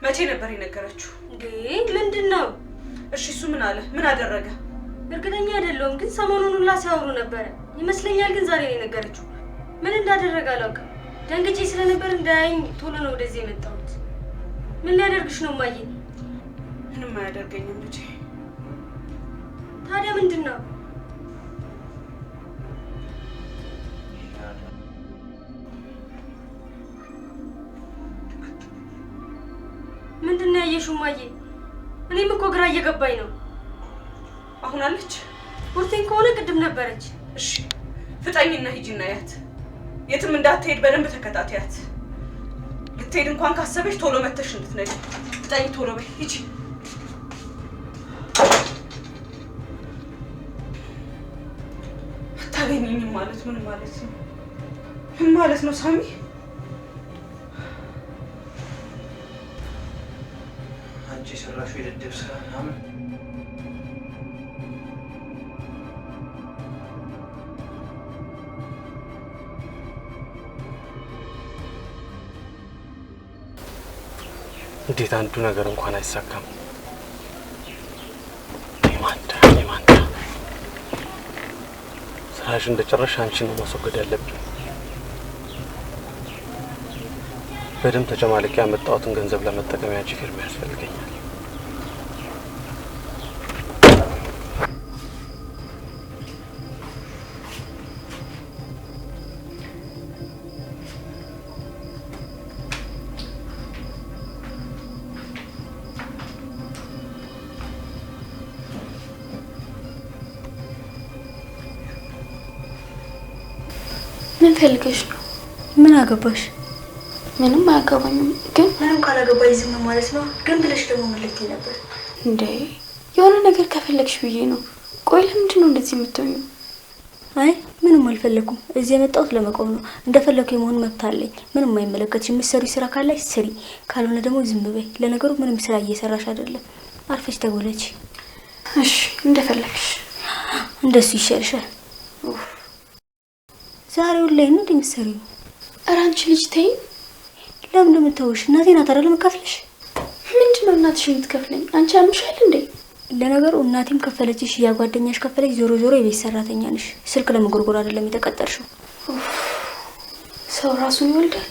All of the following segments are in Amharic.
መቼ ነበር የነገረችው? ምንድነው? እሺ እሱ ምን አለ? ምን አደረገ? እርግጠኛ አይደለሁም ግን ሰሞኑን ሁላ ሲያወሩ ነበር ይመስለኛል። ግን ዛሬ ነው የነገረችው። ምን እንዳደረገ አላውቅም። ደንግጬ ስለነበር እንዳያኝ ቶሎ ነው ወደዚህ የመጣሁት። ምን ሊያደርግሽ ነው ማየ? ምንም አያደርገኝም ልጄ። ታዲያ ምንድነው? ምንድነው ያየሽው ማየ? እኔም እኮ ግራ እየገባኝ ነው። አሁን አለች? ቡርቴን ከሆነ ቅድም ነበረች። እሺ ፍጠኝና ሂጂና ያት። የትም እንዳትሄድ በደንብ ተከታተያት። ልትሄድ እንኳን ካሰበች ቶሎ መተሽ እንድትነጂ። ፍጠኝ ቶሎ በይ ሂጂ። አታገኝኝም ማለት ምን ማለት ነው? ምን ማለት ነው ሳሚ? አንቺ ሰራሽው የደደብ ስራ ምናምን እንዴት አንዱ ነገር እንኳን አይሳካም? ይማንታ ስራሽ እንደጨረሽ አንቺን ነው ማስወገድ ያለብኝ። በደም ተጨማልቄ ያመጣሁትን ገንዘብ ለመጠቀም ያንቺ ፊርማ ያስፈልገኛል። ምን ፈልገሽ ነው? ምን አገባሽ? ምንም አያገባኝም። ግን ምንም ካላገባኝ ዝም ማለት ነው። ግን ብለሽ ደግሞ ምን ልትይ ነበር እንዴ? የሆነ ነገር ከፈለግሽ ብዬ ነው። ቆይ ለምንድን ነው እንደዚህ የምትሆኚው? አይ ምንም አልፈለኩም። እዚህ የመጣሁት ለመቆም ነው። እንደፈለኩ የመሆን መብት አለኝ። ምንም አይመለከትሽ። የምትሰሪ ስራ ካለሽ ስሪ፣ ካልሆነ ደግሞ ዝም በይ። ለነገሩ ምንም ስራ እየሰራሽ አይደለም። አርፈሽ ተጎለች። እሺ እንደፈለግሽ። እንደሱ ይሻልሻል። ዛሬው ላይ ነው እንደምትሰሪው? ኧረ አንቺ ልጅ ተይ። ለምን እንደምትተውሽ? እናቴ ናት አይደል የምትከፍልሽ? ምንድነው እናትሽ የምትከፍለኝ? አንቺ አምሻል እንዴ? ለነገሩ እናቴም ከፈለችሽ ያጓደኛሽ ከፈለች፣ ዞሮ ዞሮ የቤት ሰራተኛ ነሽ። ስልክ ለመጎርጎር አይደለም የተቀጠርሽው። ሰው ራሱን ይወልዳል።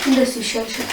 እንደሱ ይሻልሻል።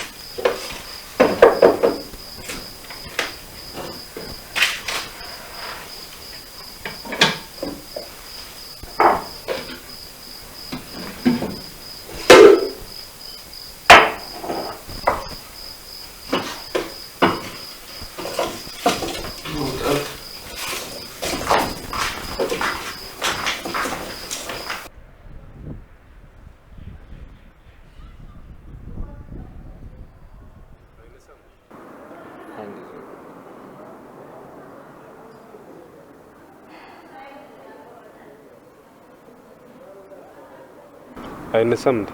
አይነሳም እንዴ?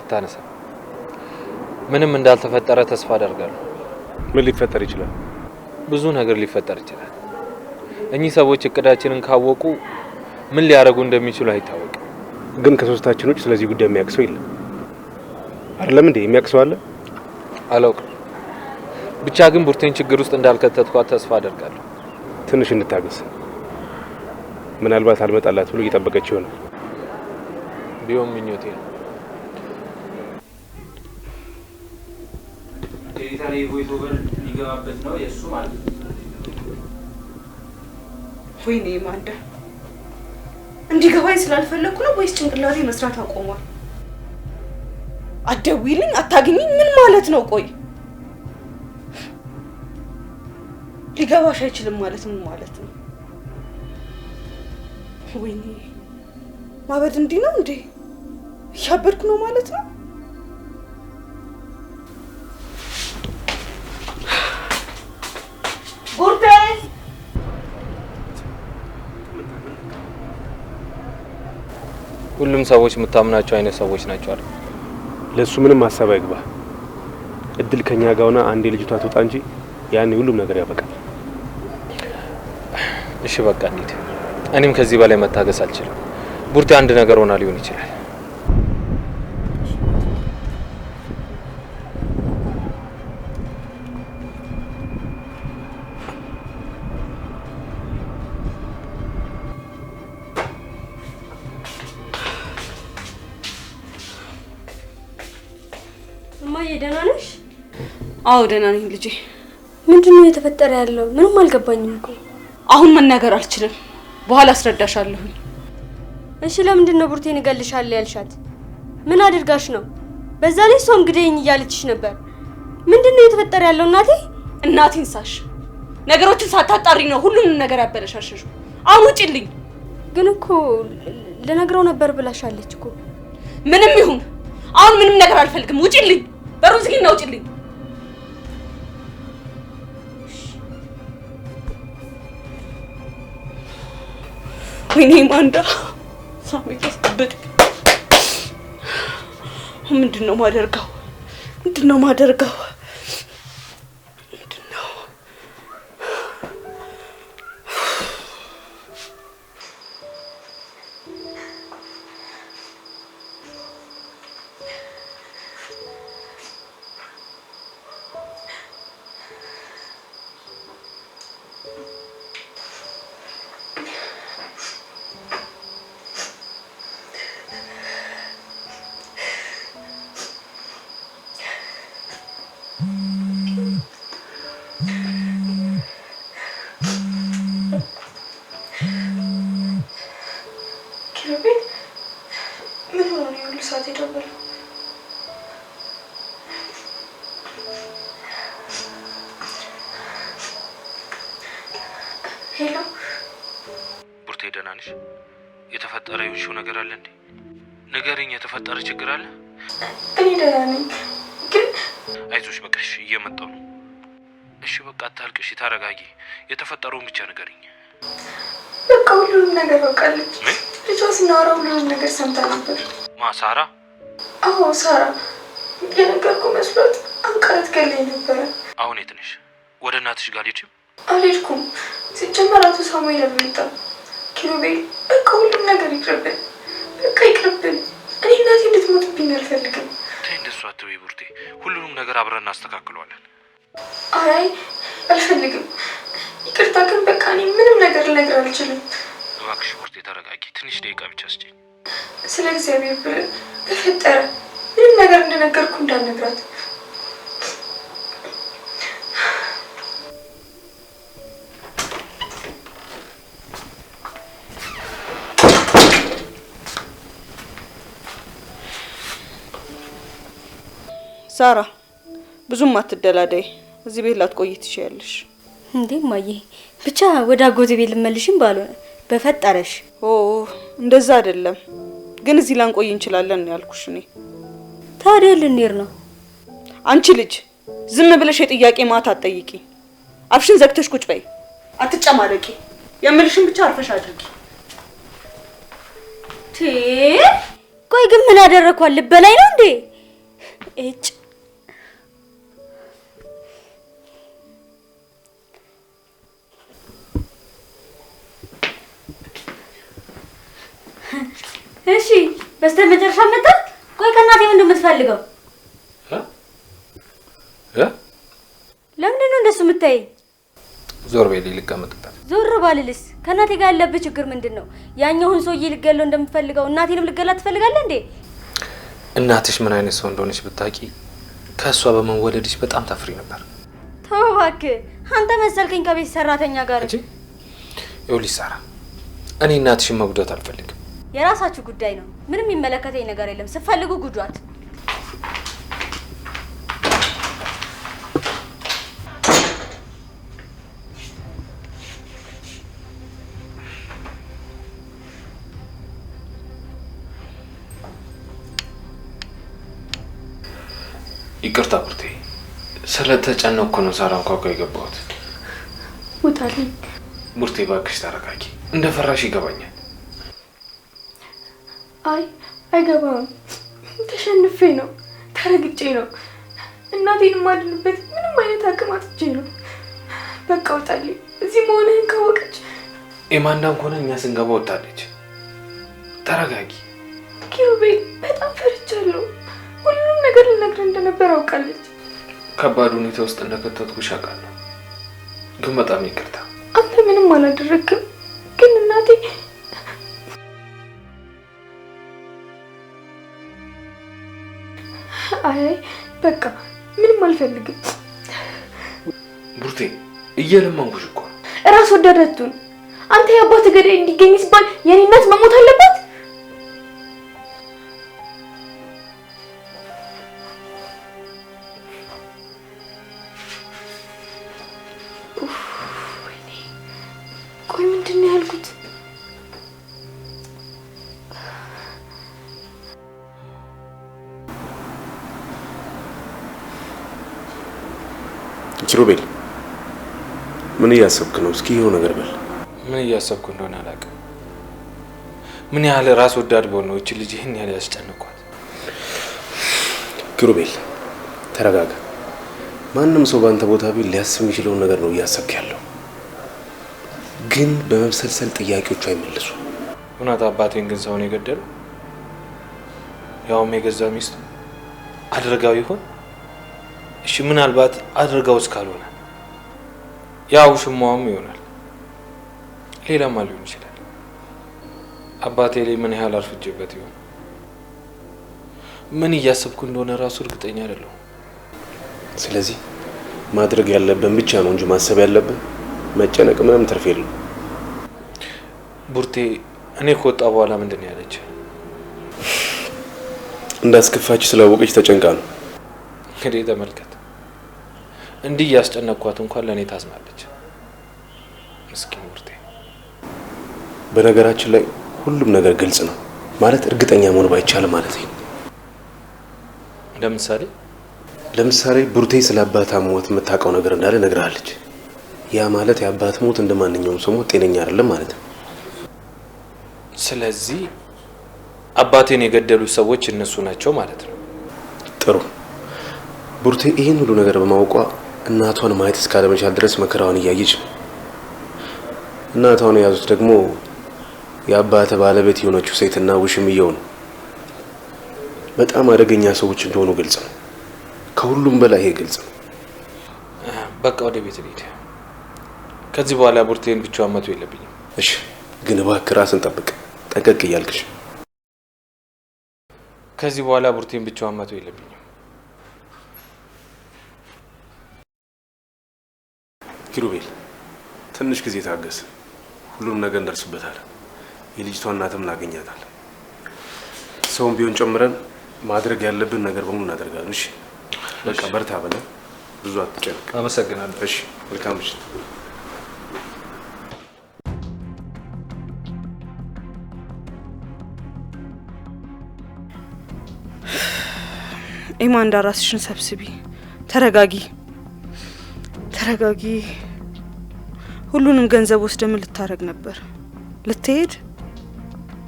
አታነሳ። ምንም እንዳልተፈጠረ ተስፋ አደርጋለሁ። ምን ሊፈጠር ይችላል? ብዙ ነገር ሊፈጠር ይችላል። እኚህ ሰዎች እቅዳችንን ካወቁ ምን ሊያደርጉ እንደሚችሉ አይታወቅም። ግን ከሶስታችን ውጭ ስለዚህ ጉዳይ የሚያክሰው የለም አይደለም እንዴ? የሚያክሰው አለ? አላውቅም። ብቻ ግን ቡርቴን ችግር ውስጥ እንዳልከተትኳት ተስፋ አደርጋለሁ። ትንሽ እንታገስ። ምናልባት አልመጣላት ብሎ እየጠበቀች ይሆናል። ቢሆን ምኞቴ ነው። ዲጂታል ቮይስ ኦቨር ሊገባበት ነው የሱ ማለት ነው። ወይኔ ማንዳ እንዲገባኝ ስላልፈለኩ ነው ወይስ ጭንቅላቴ መስራት አቆሟል? አትደውይልኝ፣ አታግኝኝ ምን ማለት ነው? ቆይ ሊገባሽ አይችልም ማለት ምን ማለት ነው? ወይኔ ማበድ እንዲህ ነው እንዴ? እያበድኩ ነው ማለት ነው? ቡርቴ ሁሉም ሰዎች የምታምናቸው አይነት ሰዎች ናቸው አይደል? ለሱ ምንም ሐሳብ አይግባ። እድል ከኛ ጋር ሆና አንዴ ልጅቷ ትወጣ እንጂ ያኔ ሁሉም ነገር ያበቃል። እሺ በቃ እንሂድ። እኔም ከዚህ በላይ መታገስ አልችልም። ቡርቴ አንድ ነገር ሆና ሊሆን ይችላል። እማዬ ደህና ነሽ? አዎ ደህና ነኝ ልጄ። ምንድነው የተፈጠረ ያለው? ምንም አልገባኝም እኮ። አሁን መናገር አልችልም፣ በኋላ አስረዳሻለሁ። እሺ ለምንድን ነው ቡርቴን እገልሻለሁ ያልሻት? ምን አድርጋሽ ነው? በዛ ላይ ሰው እንግዲህ እያለችሽ ነበር። ምንድነው የተፈጠረ ያለው እናቴ? እናቴን ሳሽ ነገሮችን ሳታጣሪ ነው ሁሉንም ነገር ያበለሻሸሽው። አሁን ውጪልኝ። ግን እኮ ለነግረው ነበር ብላሻለች እኮ። ምንም ይሁን አሁን ምንም ነገር አልፈልግም። ውጪልኝ። በሩን ዝጊና ውጪልኝ። ወይኔ ማንዳ ሳሚከስ ተበድ ምንድነው ማደርገው? ምንድነው ማደርገው? ምንድነው? ሄሎ ቡርቴ ደህና ነሽ? የተፈጠረ ይሁንሽው ነገር አለ እንዴ? ንገሪኝ። የተፈጠረ ችግር አለ? እኔ ደህና ነኝ፣ ግን አይዞሽ በቃ እሺ፣ እየመጣሁ ነው። እሺ በቃ አታልቅሽ፣ ተረጋጊ። የተፈጠረውን ብቻ ንገሪኝ። በቃ ሁሉንም ነገር አውቃለች። ልጇ ስናወራ ሁሉንም ነገር ሰምታ ነበር። ማ ሳራ? አዎ ሳራ። የነገርኩህ መስሎት አንቃት ገለኝ ነበረ። አሁን የት ነሽ? ወደ እናትሽ ጋር ልጅም አልሄድኩም። ሲጀመር አቶ ሳሙኤል አልመጣም። ኪሩቤል በቃ ሁሉም ነገር ይቅርብን፣ በቃ ይቅርብን። እኔ እናቴ እንድትሞትብኝ አልፈልግም። ተይ እንደሱ አትበይ ቡርቴ፣ ሁሉንም ነገር አብረን እናስተካክለዋለን። አይ አልፈልግም፣ ይቅርታ ግን በቃ እኔ ምንም ነገር ልነግር አልችልም። እባክሽ ቡርቴ ተረጋጊ፣ ትንሽ ደቂቃ ብቻ ስጪኝ። ስለ እግዚአብሔር ብለህ በፈጠረ ምንም ነገር እንደነገርኩ እንዳልነግራት። ሳራ ብዙም አትደላደይ፣ እዚህ ቤት ላትቆይ ትችያለሽ። እንዴ ማዬ፣ ብቻ ወደ አጎቴ ቤት ልመልሽም ባልሆነ በፈጠረሽ። ኦ እንደዛ አይደለም፣ ግን እዚህ ላንቆይ እንችላለን ነው ያልኩሽ። እኔ ታዲያ ልንሄድ ነው። አንቺ ልጅ ዝም ብለሽ የጥያቄ ማታ አትጠይቂ። አፍሽን ዘግተሽ ቁጭ በይ፣ አትጨማለቂ። የምልሽን ብቻ አርፈሽ አድርጊ። ቆይ ግን ምን አደረኳል? ልበላይ ነው እንዴ? እጭ እሺ በስተመጨረሻ መጣ። ቆይ ከእናቴ ምን እንደምትፈልገው? ለምንድን ነው እንደሱ የምታይ? ዞር በይ ልቀመጥበት። ዞር ባልልስ? ከእናቴ ጋር ያለብህ ችግር ምንድን ነው? ያኛውን ሰውዬ ልገለው እንደምፈልገው እናቴንም ልገላት ትፈልጋለህ እንዴ? እናትሽ ምን አይነት ሰው እንደሆነች ብታቂ ከእሷ በመወለድሽ በጣም ታፍሪ ነበር። ተው እባክህ፣ አንተ መሰልከኝ ከቤት ሰራተኛ ጋር እንጂ። ይኸውልሽ ሳራ፣ እኔ እናትሽን መጉዳት አልፈልግም። የራሳችሁ ጉዳይ ነው። ምንም የሚመለከተኝ ነገር የለም። ስትፈልጉ ጉዷት። ይቅርታ ቡርቴ፣ ስለተጨነቅኩ ነው ሳራ እንኳን የገባሁት። ውጣልኝ ቡርቴ፣ እባክሽ ተረጋጊ። እንደፈራሽ ይገባኛል። አይ አይገባም። ተሸንፌ ነው፣ ተረግጬ ነው። እናቴን የማድንበት ምንም አይነት አቅም አጥቼ ነው። በቃ ውጣልኝ። እዚህ መሆንህን ካወቀች ኤማንዳም ከሆነ እኛ ስንገባ ወጣለች። ተረጋጊ። ኪሩቤል፣ በጣም ፈርቻለሁ። ሁሉም ነገር ልነግርህ እንደነበር አውቃለች። ከባድ ሁኔታ ውስጥ እንደከተትኩሽ አውቃለሁ፣ ግን በጣም ይቅርታ። አንተ ምንም አላደረግም፣ ግን እናቴ አይ በቃ ምንም አልፈልግም። ቡርቴ እየለመንኩሽ እኮ ራስ ወዳደቱን አንተ የአባት ገዳይ እንዲገኝ ሲባል የኔ እናት መሞት አለባት? ቆይ ምንድን ነው ያልኩት? ኪሩቤል ምን እያሰብክ ነው? እስኪ ይኸው ነገር በል። ምን እያሰብኩ እንደሆነ አላውቅም። ምን ያህል ራስ ወዳድ በሆነ ነው እቺ ልጅ ይህን ያህል ያስጨንቋት? ኪሩቤል ተረጋጋ። ማንም ሰው ባንተ ቦታ ቢል ሊያስብ የሚችለውን ነገር ነው እያሰብክ ያለው። ግን በመብሰልሰል ጥያቄዎቹ አይመልሱ። እውነት አባቴን ግን ሰውን የገደለው ያውም የገዛ ሚስቱ አድርጋው ይሆን? እሺ ምናልባት አድርጋውስ ካልሆነ ያው ሽሟም ይሆናል። ሌላም ሊሆን ይችላል። አባቴ ላይ ምን ያህል አርፍጄበት ይሆን? ምን እያሰብኩ እንደሆነ ራሱ እርግጠኛ አይደለሁም። ስለዚህ ማድረግ ያለብን ብቻ ነው እንጂ ማሰብ ያለብን መጨነቅ ምንም ትርፍ የለውም። ቡርቴ እኔ ከወጣ በኋላ ምንድን ነው ያለች? እንዳስከፋች ስላወቀች ተጨንቃ ነው። እንግዲህ ተመልከት፣ እንዲህ ያስጨነቅኳት እንኳን ለኔ ታዝናለች። ምስኪን ቡርቴ። በነገራችን ላይ ሁሉም ነገር ግልጽ ነው ማለት እርግጠኛ መሆን ባይቻል ማለት ነው። ለምሳሌ ቡርቴ ስለ አባቷ ሞት የምታውቀው ነገር እንዳለ ነግራለች። ያ ማለት የአባት ሞት እንደማንኛውም ሰው ሞት ጤነኛ አይደለም ማለት ነው። ስለዚህ አባቴን የገደሉ ሰዎች እነሱ ናቸው ማለት ነው። ጥሩ። ቡርቴ ይህን ሁሉ ነገር በማውቋ እናቷን ማየት እስካለመቻል ድረስ መከራውን እያየች ነው። እናቷን የያዙት ደግሞ የአባተ ባለቤት የሆነችው ሴትና ውሽምየው ነው። በጣም አደገኛ ሰዎች እንደሆኑ ግልጽ ነው። ከሁሉም በላይ ይሄ ግልጽ ነው። በቃ ወደ ቤት ልሂድ። ከዚህ በኋላ ቡርቴን ብቻዋን መተው የለብኝም። እሺ፣ ግን እባክህ ራስን ጠብቅ። ጠንቀቅ እያልክሽ። ከዚህ በኋላ ቡርቴን ብቻዋን መተው የለብኝም። ኪሩቤል ትንሽ ጊዜ ታገስ። ሁሉም ነገር እንደርስበታለን። የልጅቷን እናትም እናገኛታለን። ሰውም ቢሆን ጨምረን ማድረግ ያለብን ነገር በሙሉ እናደርጋለን። እሺ በቃ በርታ በለ። ብዙ አትጨነቅ። አመሰግናለሁ። እሺ መልካም ምሽት። ኢማንዳ ራስሽን ሰብስቢ። ተረጋጊ። ሁሉንም ገንዘብ ወስደ ምን ልታረግ ነበር? ልትሄድ?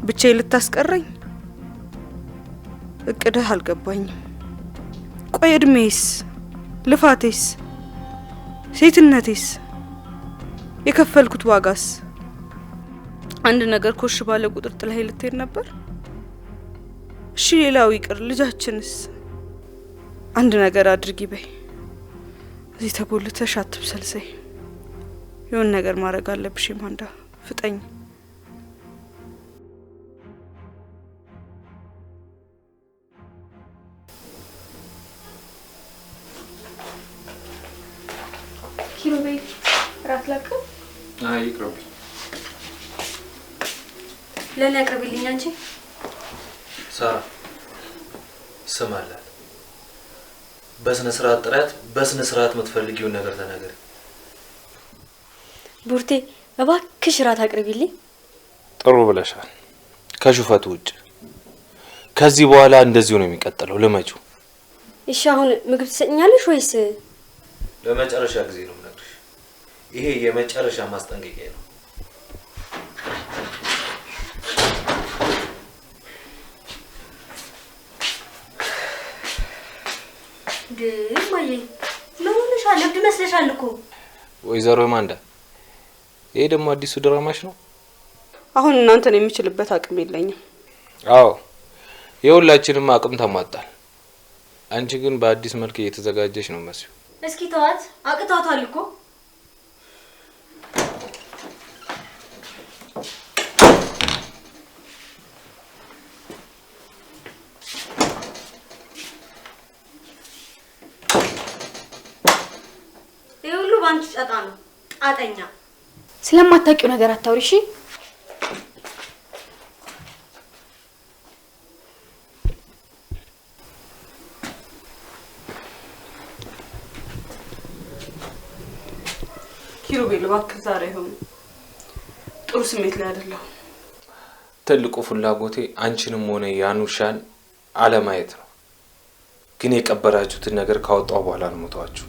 ብቻዬን ልታስቀረኝ? እቅድህ አልገባኝም። ቆይ እድሜስ፣ ልፋቴስ፣ ሴትነቴስ፣ የከፈልኩት ዋጋስ? አንድ ነገር ኮሽ ባለ ቁጥር ጥለህ ልትሄድ ነበር? እሺ ሌላው ይቅር፣ ልጃችንስ? አንድ ነገር አድርጊ በይ። እዚህ ተጎልተሽ አትብሰልሰይ። የሆነ ነገር ማድረግ አለብሽ ኢማንዳ፣ ፍጠኝ። ኪሩቤል ራት ላቅም? አይ ይቅርብ። ለኔ አቅርብልኝ አንቺ። ሳራ ስማላት፣ በስነ ስርዓት ጥራት፣ በስነ ስርዓት የምትፈልጊውን ነገር ተናገሪ። ቡርቴ እባክሽ ራት አቅርቢልኝ። ጥሩ ብለሻል። ከሹፈቱ ውጭ ከዚህ በኋላ እንደዚሁ ነው የሚቀጥለው። ልመጪው። እሺ አሁን ምግብ ትሰኛለሽ ወይስ? ለመጨረሻ ጊዜ ነው የምነግርሽ። ይሄ የመጨረሻ ማስጠንቀቂያ ነው። ግማዬ ምን ሆነሻል? እብድ መስለሻል እኮ። ወይዘሮ ማንዳ፣ ይሄ ደግሞ አዲሱ ድራማሽ ነው? አሁን እናንተን የምችልበት አቅም የለኝም። አዎ የሁላችንም አቅም ተሟጣል። አንቺ ግን በአዲስ መልክ እየተዘጋጀሽ ነው መስዩ። እስኪ ተዋት፣ አቅታታል እኮ። ባንቺ ጣጣ ነው ጣጣኛ። ስለማታውቂው ነገር አታውሪ እሺ። ኪሩቤል እባክህ ዛሬ ይሁን ጥሩ ስሜት ላይ አይደለሁ። ትልቁ ፍላጎቴ አንቺንም ሆነ ያኑሻን አለማየት ነው። ግን የቀበራችሁትን ነገር ካወጣው በኋላ ነው የምተዋችሁ።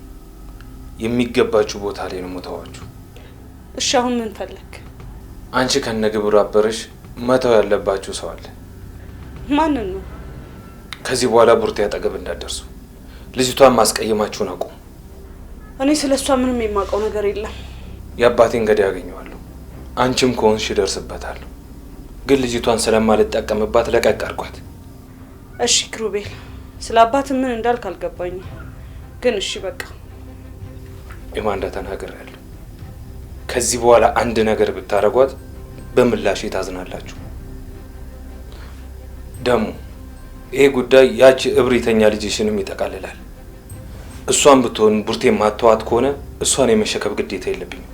የሚገባችሁ ቦታ ላይ ነው የምተዋችሁ። እሺ አሁን ምን ፈለክ? አንቺ ከነግብሩ አበረሽ መተው ያለባችሁ ሰው አለ። ማንን ነው? ከዚህ በኋላ ቡርቴ አጠገብ እንዳትደርሱ። ልጅቷን ማስቀየማችሁን አቁሙ። እኔ ስለሷ ምንም የማውቀው ነገር የለም። የአባቴን ገዳይ ያገኘዋለሁ። አንቺም ከሆንሽ ይደርስበታለሁ። ግን ልጅቷን ስለማልጠቀምባት ለቀቅ አድርጓት። እሺ ኪሩቤል፣ ስለ አባት ምን እንዳልክ አልገባኝም። ግን እሺ በቃ ኢማንዳ ተናግሬያለሁ። ከዚህ በኋላ አንድ ነገር ብታረጓት በምላሽ ታዝናላችሁ። ደሞ ይሄ ጉዳይ ያቺ እብሪተኛ ልጅሽንም ይጠቃልላል። እሷን ብትሆን ቡርቴ ማተዋት ከሆነ እሷን የመሸከብ ግዴታ የለብኝም።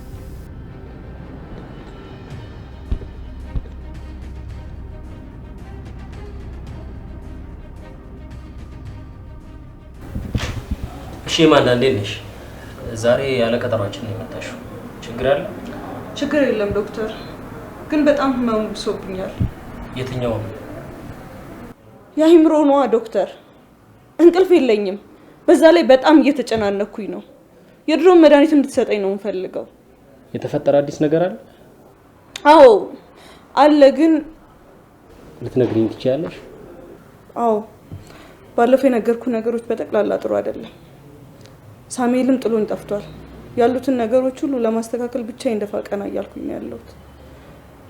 እሺ ኢማንዳ እንዴት ነሽ? ዛሬ ያለ ቀጠሯችን ነው የመጣሽው። ችግር አለ? ችግር የለም ዶክተር፣ ግን በጣም ህመሙ ብሶብኛል። የትኛው ነው? የአይምሮ ነዋ ዶክተር። እንቅልፍ የለኝም። በዛ ላይ በጣም እየተጨናነኩኝ ነው። የድሮን መድኃኒት እንድትሰጠኝ ነው የምፈልገው። የተፈጠረ አዲስ ነገር አለ? አዎ አለ። ግን ልትነግሪኝ ትችያለሽ? አዎ ባለፈው የነገርኩ ነገሮች በጠቅላላ ጥሩ አይደለም። ሳሙኤልም ጥሎኝ ጠፍቷል። ያሉትን ነገሮች ሁሉ ለማስተካከል ብቻዬን ደፋ ቀና እያልኩኝ ነው ያለሁት።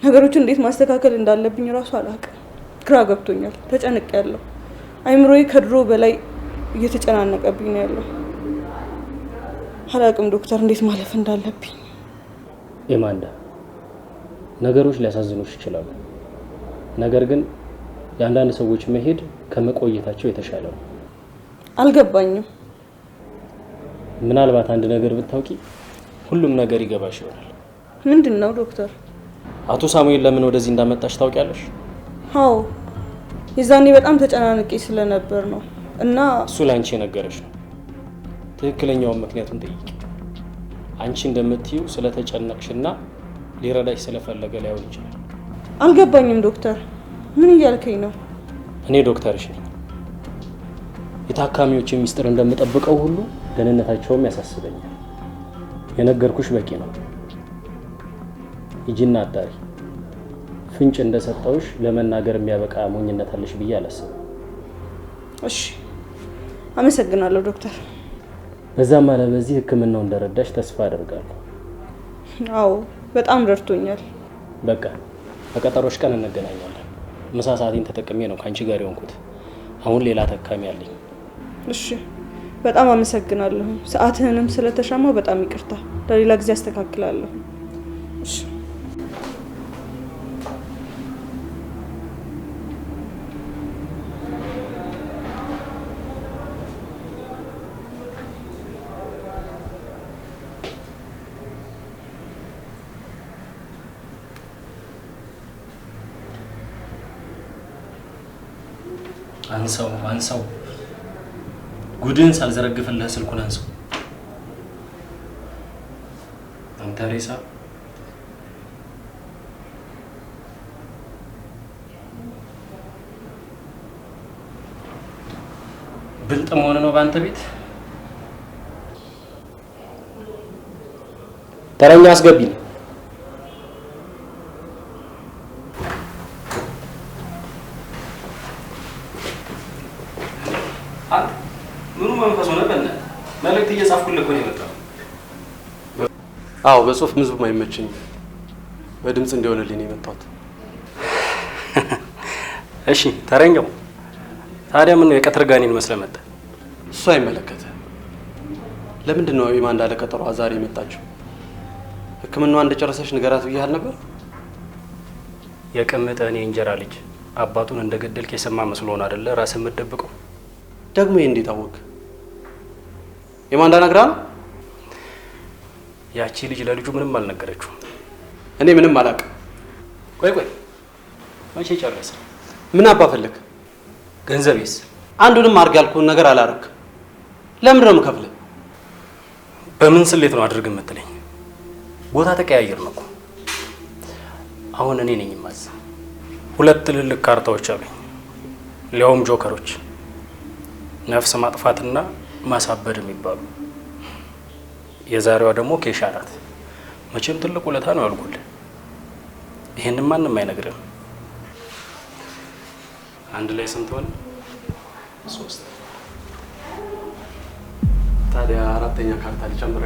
ነገሮችን እንዴት ማስተካከል እንዳለብኝ ራሱ አላውቅም። ግራ ገብቶኛል። ተጨንቄያለሁ። አይምሮዬ ከድሮ በላይ እየተጨናነቀብኝ ነው ያለው። አላውቅም ዶክተር እንዴት ማለፍ እንዳለብኝ። ኢማንዳ ነገሮች ሊያሳዝኑሽ ይችላሉ። ነገር ግን የአንዳንድ ሰዎች መሄድ ከመቆየታቸው የተሻለ ነው። አልገባኝም። ምናልባት አንድ ነገር ብታውቂ ሁሉም ነገር ይገባሽ ይሆናል። ምንድን ነው ዶክተር? አቶ ሳሙኤል ለምን ወደዚህ እንዳመጣሽ ታውቂያለሽ? አዎ የዛኔ በጣም ተጨናንቄ ስለነበር ነው። እና እሱ ላንቺ የነገረሽ ነው። ትክክለኛውን ምክንያቱን ጠይቂ። አንቺ እንደምትዩ ስለተጨነቅሽና ሊረዳሽ ስለፈለገ ላይሆን ይችላል። አልገባኝም ዶክተር፣ ምን እያልከኝ ነው? እኔ ዶክተርሽ ነኝ። የታካሚዎችን ሚስጥር እንደምጠብቀው ሁሉ ደህንነታቸውም ያሳስበኛል። የነገርኩሽ በቂ ነው። ሂጂና አጣሪ። ፍንጭ እንደሰጠውሽ ለመናገር የሚያበቃ ሞኝነት አለሽ ብዬ አላስብም። እሺ አመሰግናለሁ ዶክተር። በዛም አለ በዚህ ሕክምናው እንደረዳሽ ተስፋ አደርጋለሁ። አዎ በጣም ረድቶኛል። በቃ በቀጠሮሽ ቀን እንገናኛለን። ምሳ ሰዓቴን ተጠቅሜ ነው ካንቺ ጋር የሆንኩት። አሁን ሌላ ተካሚ አለኝ። እሺ በጣም አመሰግናለሁ። ሰዓትህንም ስለተሻማው በጣም ይቅርታ። ለሌላ ጊዜ አስተካክላለሁ። እሺ አንሳው ጉድን ሳልዘረግፍልህ ስልኩን አንሳው። አንተ ሬሳ ብልጥ መሆን ነው በአንተ ቤት። ተረኛ አስገቢ ነው። ምኑ መንፈስ ሆነ? በእናትህ መልእክት እየጻፍኩልህ እኮ ነው የመጣው። አዎ በጽሁፍ ምዝብ አይመቸኝ፣ በድምጽ እንዲሆንልኝ ነው የመጣሁት። እሺ ተረኛው ታዲያ ምን የቀትር ጋኔን መስለህ መጣ? እሱ አይመለከትህም። ለምንድን ነው ኢማን እንዳለ ቀጠሯ ዛሬ የመጣችው? ሕክምናዋን እንደጨረሰች ንገራት ብያለሁ ነበር። የቀመጠ እኔ እንጀራ ልጅ አባቱን እንደገደልክ የሰማ መስሎ ነው አይደለ ራስህ የምትደብቀው? ደግሞ ይሄ እንዴት አወቅ? ኢማን እንዳነግራ ነው። ያቺ ልጅ ለልጁ ምንም አልነገረችውም። እኔ ምንም አላውቅም። ቆይ መቼ ጨረሰ? ምን አባ ፈለግ? ገንዘቤስ? አንዱንም አድርግ ያልኩህን ነገር አላረግም። ለምንድን ነው የምከፍልህ? በምን ስሌት ነው አድርግ የምትለኝ? ቦታ ተቀያየርን እኮ። አሁን እኔ ነኝ የማዝ። 2 ትልልቅ ካርታዎች አሉኝ፣ ሊያውም ጆከሮች፣ ነፍስ ማጥፋትና ማሳበድ የሚባሉ። የዛሬዋ ደግሞ ኬሻ ናት። መቼም ትልቅ ውለታ ነው ያልኩልህ። ይሄንን ማንም አይነግርም። አንድ ላይ ስንት ሆነ? 3። ታዲያ 4ኛ ካርታ ሊጨምር